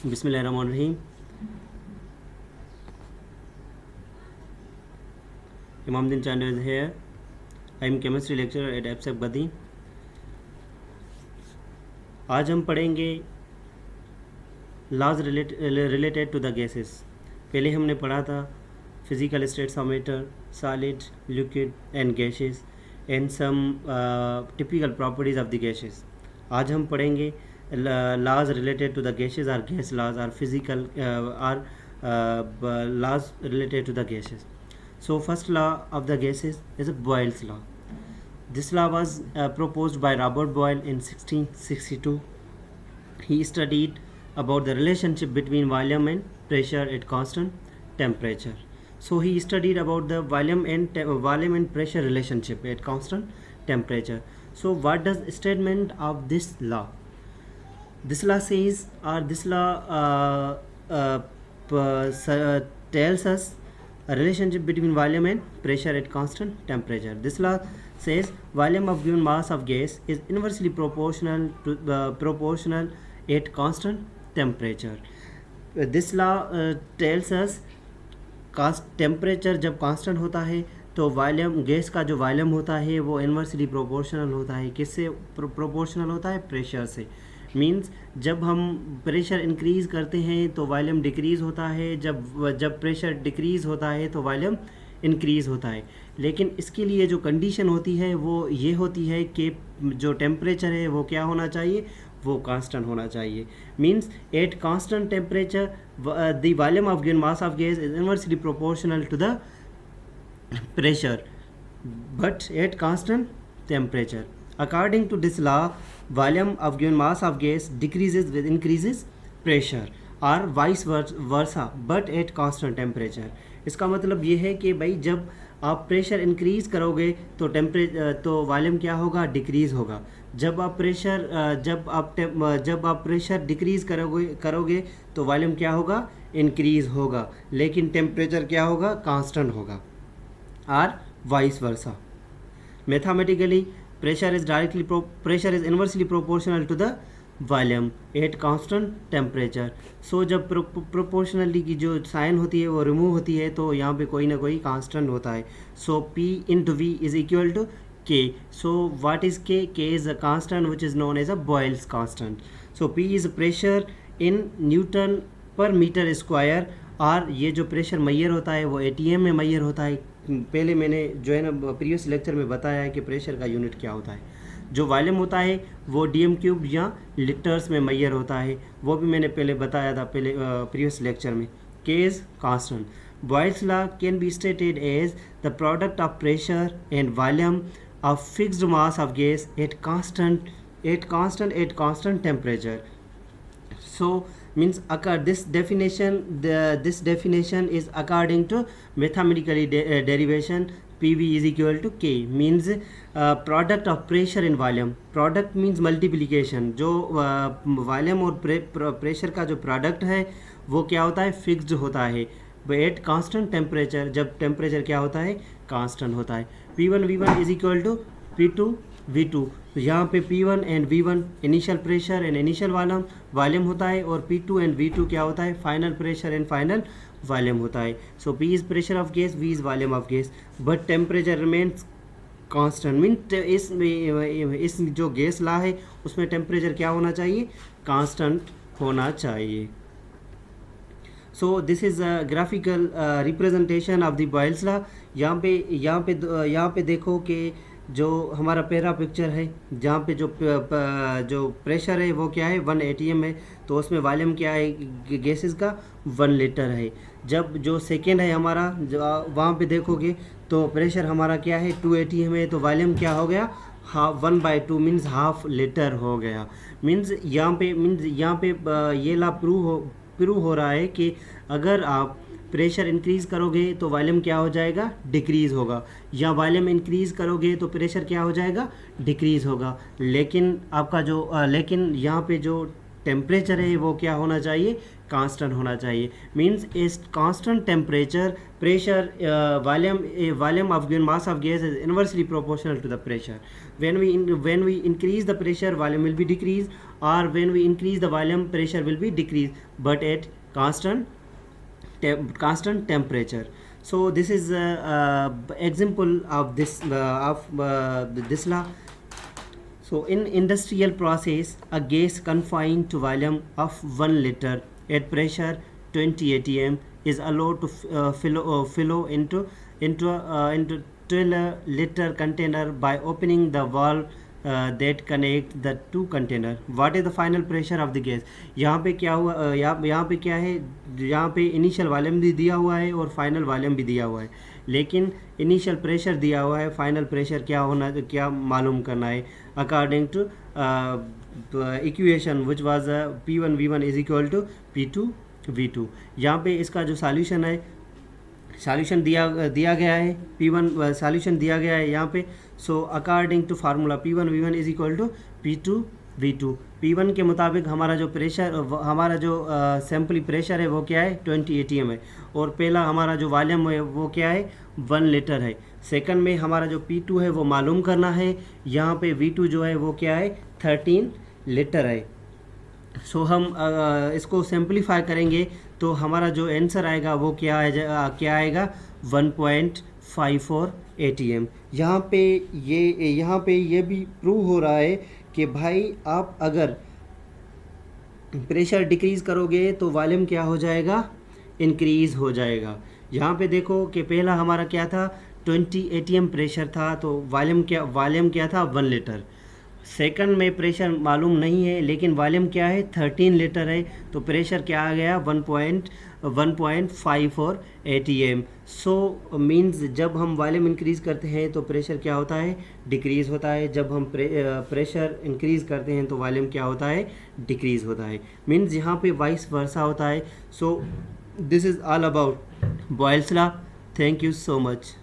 Bismillahirrahmanirrahim. Imamdin Chandu is here. I am chemistry lecturer at EPSEC Badi. आज हम पढ़ेंगे laws related to the gases. पहले हमने पढ़ा था physical states of matter, solid, liquid and gases and some typical properties of the gases. आज हम पढ़ेंगे laws related to the gases or gas laws or physical laws related to the gases. So first law of the gases is a Boyle's law. This law was proposed by Robert Boyle in 1662. He studied about the relationship between volume and pressure at constant temperature. So he studied about the volume and pressure relationship at constant temperature. So what does the statement of this law? This law says, or this law tells us a relationship between volume and pressure at constant temperature. This law says volume of given mass of gas is inversely proportional to proportional at constant temperature. This law tells us temperature जब constant होता है तो volume, gas का जो volume होता है वो inversely proportional होता है. किससे प्रोपोर्शनल होता है? प्रेशर से. मींस जब हम प्रेशर इंक्रीज़ करते हैं तो वॉल्यूम डिक्रीज़ होता है, जब प्रेशर डिक्रीज़ होता है तो वॉल्यूम इंक्रीज़ होता है. लेकिन इसके लिए जो कंडीशन होती है वो ये होती है कि जो टेम्परेचर है वो क्या होना चाहिए? वो कांस्टेंट होना चाहिए. Means at constant temperature the volume of given mass of gas is inversely proportional to the pressure but at constant temperature. According to this law, volume of given mass of gas decreases with increases pressure or vice versa but at constant temperature. इसका मतलब ये है कि भाई जब आप pressure increase करोगे तो वॉल्यूम क्या होगा? डिक्रीज होगा. जब आप प्रेशर डिक्रीज करोगे तो वॉल्यूम क्या होगा? इंक्रीज होगा. लेकिन टेम्परेचर क्या होगा? कांस्टेंट होगा. और vice versa. Mathematically pressure is inversely proportional to the volume at constant temperature. So जब proportionally की जो साइन होती है वो रिमूव होती है तो यहाँ पे कोई ना कोई कांस्टेंट होता है. So P into V is equal to K. So what is K? K is a constant which is known as a Boyle's constant. So P is pressure in Newton per meter square. और ये जो pressure Maihar होता है वो ATM में मैयर होता है. पहले मैंने जो है ना प्रीवियस लेक्चर में बताया है कि प्रेशर का यूनिट क्या होता है. जो वॉल्यूम होता है वो DM³ या लीटर्स में मैयर होता है, वो भी मैंने पहले बताया था प्रीवियस लेक्चर में. K is constant. Boyle's law can be stated as the product of pressure and volume of fixed mass of gas at constant temperature. So means this definition is according to mathematical derivation. PV is equal to K means product of pressure and volume. Product means multiplication. जो volume और pressure का जो product है वो क्या होता है? Fixed होता है एट कांस्टेंट टेम्परेचर. जब टेम्परेचर क्या होता है? कांस्टेंट होता है. P1 V1 is equal to P2 V2. तो यहाँ पे P1 and V1 initial pressure and initial volume होता है और P2 एंड V2 क्या होता है? Final pressure and final volume होता है. सो P is pressure of gas, V is volume of gas but temperature remains constant. Mean इस जो गैस लॉ है उसमें टेम्परेचर क्या होना चाहिए? कांस्टेंट होना चाहिए. So this is a graphical representation of the Boyle's law. यहाँ पे देखो कि जो हमारा पहला पिक्चर है जहाँ पे जो प्रेशर है वो क्या है? 1 ATM है. तो उसमें वॉल्यूम क्या है गैसेस का? 1 लीटर है. जब जो सेकेंड है हमारा वहाँ पे देखोगे तो प्रेशर हमारा क्या है? 2 ATM है. तो वॉल्यूम क्या हो गया? 1/2 मीन्स हाफ लीटर हो गया. मीन्स यहाँ पे ये ला प्रूव हो रहा है कि अगर आप प्रेशर इंक्रीज़ करोगे तो वॉल्यूम क्या हो जाएगा? डिक्रीज़ होगा. या वॉल्यूम इंक्रीज़ करोगे तो प्रेशर क्या हो जाएगा? डिक्रीज़ होगा. लेकिन आपका जो लेकिन यहाँ पे जो टेम्परेचर है वो क्या होना चाहिए, कांस्टेंट होना चाहिए. मीन्स इस constant temperature pressure volume of mass of gas is inversely proportional to the pressure. when we increase the pressure, volume will be decrease, or when we increase the volume, pressure will be decrease, but at constant temperature. So this is example of this law. So in industrial process, a gas confined to volume of 1 liter at pressure 20 atm is allowed to flow into 12 liter container by opening the valve that connect the two container. What is the final pressure of the gas? यहाँ पे क्या हुआ, यहाँ पे क्या है, यहाँ पे इनिशियल वॉल्यूम भी दिया हुआ है और फाइनल वॉल्यूम भी दिया हुआ है, लेकिन इनिशियल प्रेशर दिया हुआ है, फाइनल प्रेशर क्या मालूम करना है according to equation which was P1 V1 is equal to P2 V2. यहाँ पे इसका जो सॉल्यूशन है, सॉल्यूशन दिया गया है, P1 सॉल्यूशन दिया गया है यहाँ पे. So according to formula P1 V1 is equal to P2 V2. P1 के मुताबिक हमारा जो प्रेशर, हमारा जो सैम्पल प्रेशर है वो क्या है 20 atm है, और पहला हमारा जो वॉल्यूम है वो क्या है 1 लीटर है. सेकंड में हमारा जो P2 है वो मालूम करना है. यहाँ पे V2 जो है वो क्या है 13 लीटर है. सो हम इसको सिंप्लीफाई करेंगे तो हमारा जो आंसर आएगा वो क्या आएगा 1.54 atm. यहाँ पे ये भी प्रूव हो रहा है कि भाई आप अगर प्रेशर डिक्रीज़ करोगे तो वॉल्यूम क्या हो जाएगा, इंक्रीज़ हो जाएगा. यहाँ पे देखो कि पहला हमारा क्या था 20 atm प्रेशर था, तो वॉल्यूम क्या था 1 लीटर. सेकंड में प्रेशर मालूम नहीं है लेकिन वॉल्यूम क्या है 13 लीटर है, तो प्रेशर क्या आ गया 1.54 atm. सो मींस जब हम वॉल्यूम इंक्रीज़ करते हैं तो प्रेशर क्या होता है डिक्रीज़ होता है, जब हम प्रेशर इंक्रीज़ करते हैं तो वॉल्यूम क्या होता है डिक्रीज़ होता है. मींस यहाँ पे वाइस वर्सा होता है. So this is all about Boyle's law. Thank you so much.